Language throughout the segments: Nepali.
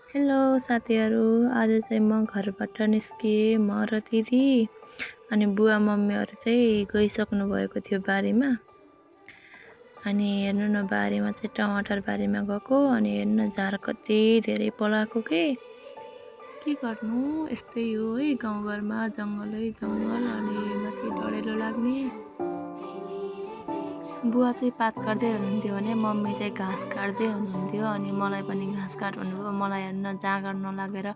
हेलो साथीहरू, आज चाहिँ म घरबाट निस्किएँ। म र दिदी अनि बुवा मम्मीहरू चाहिँ गइसक्नु भएको थियो बारीमा। अनि हेर्नु न बारीमा चाहिँ टमाटर बारीमा गएको अनि हेर्नु न झार कति धेरै पलाएको के गर्नु यस्तै हो है गाउँघरमा जङ्गलै जङ्गल अनि माथि डढेलो लाग्ने। बुवा चाहिँ पात काट्दै हुनुहुन्थ्यो भने मम्मी चाहिँ घाँस काट्दै हुनुहुन्थ्यो अनि मलाई पनि घाँस काट भन्नुभयो। मलाई हेर्न जाँगर नलागेर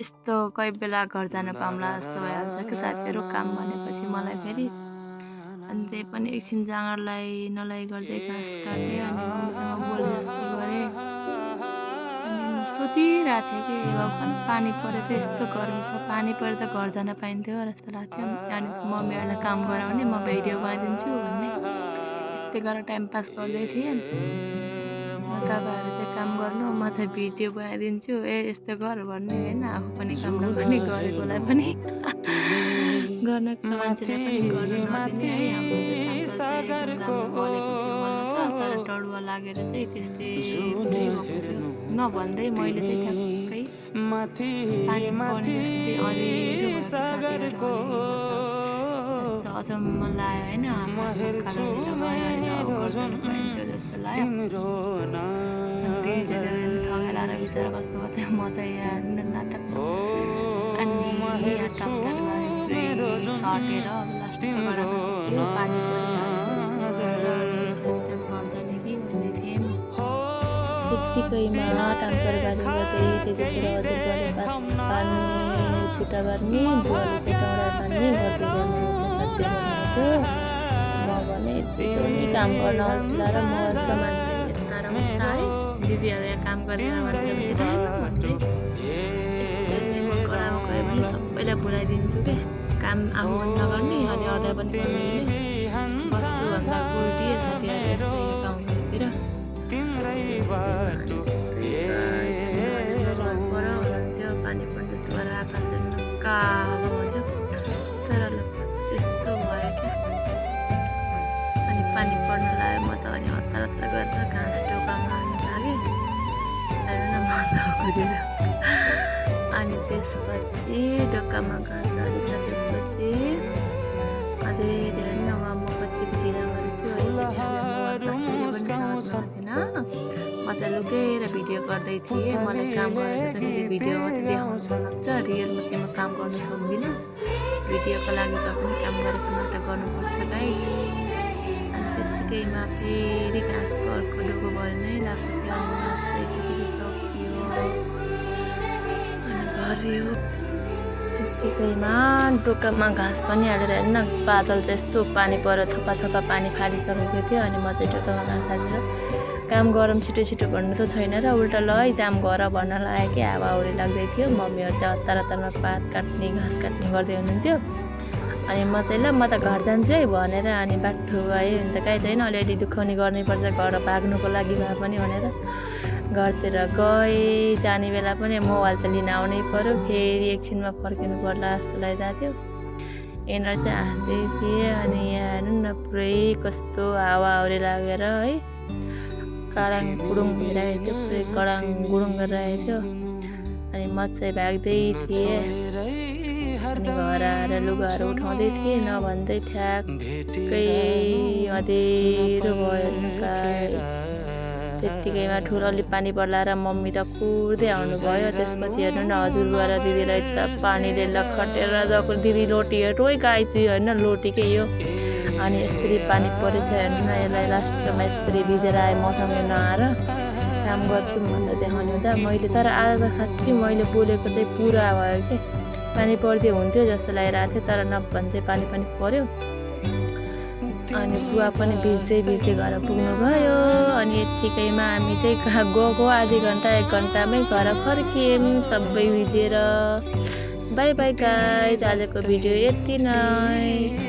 यस्तो कोही बेला घर जान पाउँला जस्तो भइहाल्छ कि साथीहरू काम भनेपछि मलाई फेरि। अनि त्यही पनि एकछिन जाँगरलाई नलाई गर्दै घाँस काटेँ अनि मम्मीसँग बोले जस्तो गरेँ। अनि म सोचिरहेको थिएँ कि भगवान् पानी परे त यस्तो गर्मी छ, पानी परे त घर जान पाइन्थ्यो जस्तो लाग्थ्यो। अनि मम्मीहरूलाई काम गराउने म भिडियो बनाइदिन्छु भन्ने यस्तै गरेर टाइम पास गर्दै थिएँ। तपाईँहरू चाहिँ काम गर्नु, म चाहिँ भिडियो बनाइदिन्छु, यस्तो गर भन्ने होइन। आफू पनि काम नगर्ने, गरेकोलाई पनि गर्नेको मान्छेलाई पनि गर्न नदिने है। हाम्रो चाहिँ काम चाहिँ एकदम राम्रो बलेको थियो बल्ल त, तर डढुवा लागेर चाहिँ त्यस्तै पुरै भएको थियो। नभन्दै मैले चाहिँ ठ्याक्कै पानी पर्ने जस्तै अँध्यारो भएको साथीहरू अचम्म लाग्यो होइन। आकाशमा कालो निलो भयो अहिले अब घर जानु पाइन्थ्यो जस्तो लाग्यो। अनि त्यही चाहिँ त्यो हेर्नु थकाएर बिचरा कस्तो भएको थियो। म चाहिँ यहाँ हेर्नु नाटक अनि यहाँ टमाटर गरे पुरै काटेर लास्टमा गएर पानी परिहाल्यो चाहिँ घर जाने कि भन्दै थिएँ। त्यत्तिकैमा टमाटर बारी गर्दै त्यतिखेर हजुरबाले भात पार्ने खुट्टा बार्ने, बुवाले चाहिँ टमाटर पार्ने गर्दै गर्नुहुन्थ्यो। म भने यतिको नि काम गर्न अल्छी र म सामान चाहिँ यता र उता है दिदीहरूले काम गरेर मान्छे भन्दै यस्तै म करामा गयो भने सबैलाई बोलाइदिन्छु के काम आफू पनि नगर्ने अनि अरूलाई पनि बोलाउने बस्छु भन्दा उल्टिए साथीहरू यस्तै गाउँतिर हुनुहुन्थ्यो। पानी पर्ने जस्तो गरेर आकाश हेर्नु कालो हुन्थ्यो तर त्यस्तो भयो क्या। अनि पानी पर्न लाग्यो म त अनि हतार हतार गरेर घाँस ढोकामा हाल्नु लागेँ हेर्नु न म त कुदेर। अनि त्यसपछि ढोकामा घाँस हालिसकेपछि अँध्यारो हेर्नु न म कति ढिला गरेछु है। कसैले पनि साथ नदिएन, म त लुकेर भिडियो गर्दै थिएँ। मलाई काम गरेको त फेरि भिडियो मात्रै देखाउनु लाग्छ, रियलमा चाहिँ म काम गर्न सक्दिनँ। भिडियोको लागि भए पनि काम गरेको नाटक गर्नुपर्छ गाइज। अनि त्यत्तिकैमा फेरि घाँसको अर्को ढोको भरि नै लाग्एको थियो अनि घाँस चाहिँ फेरि सकियो अनि भर्यो। त्यत्तिकैमा ढोकामा घाँस पनि हालेर हेर्न बादल चाहिँ यस्तो पानी परेर थोपा थोपा पानी फालिसकेको थियो। अनि म चाहिँ ढोकामा घाँस हालेर काम गरौँ छिटो छिटो भन्नु त छैन र उल्टा ल है काम गर भन्न लाग्यो कि हावाहुरी लाग्दै थियो। मम्मीहरू चाहिँ हतार हतारमा पात काट्ने घाँस काट्ने गर्दै हुनुहुन्थ्यो। अनि म चाहिँ ल म त घर जान्छु है भनेर अनि बाटो गएँ। अनि त काहीँ छैन अलिअलि दुखाउने गर्नैपर्छ घर भाग्नुको लागि भए पनि भनेर घरतिर गएँ। जाने बेला पनि मोबाइल त लिन आउनै पर्यो, फेरि एकछिनमा फर्किनु पर्ला जस्तो लागिरहेको थियो। यिनीहरू चाहिँ हाँस्दै थिएँ अनि यहाँ हेर्नु न पुरै कस्तो हावाहुरी लागेर है काडाङ गुडुङ भइरहेको थियो, पुरै कडाङ गुडुङ गरिरहेको थियो। अनि म चाहिँ भाग्दै थिएँ अनि घर आएर लुगाहरू उठाउँदै थिएँ नभन्दै ठ्याक्कै अँध्यारो भयो हेर्नु गाइस। त्यत्तिकैमा ठुलो पानी पर्ला र मम्मी त कुर्दै आउनुभयो। त्यसपछि हेर्नु न हजुरबुवा र दिदीलाई त पानीले लखटेर जको दिदी लोटी हेर्नु है गाइस होइन लोटीकै यो। अनि यस्तरी पानी परेछ हेर्नु न यसलाई लास्टमा यस्तरी भिजेर आएँ मसँग नआएर काम गर्छु भनेर देखाउने हुँदा मैले तर आज त साँच्ची मैले बोलेको चाहिँ पुरा भयो के। पानी पर्दै हुन्थ्यो जस्तो लागिरहेको थियो तर नभन्दै पानी पनि पर्यो। अनि बुवा पनि भिज्दै भिज्दै घर पुग्नु भयो। अनि यत्तिकैमा हामी चाहिँ गएको आधी घन्टा 1 घन्टामै घर फर्कियौँ सबै भिजेर। बाई बाई गाइज, आजको भिडियो यति नै।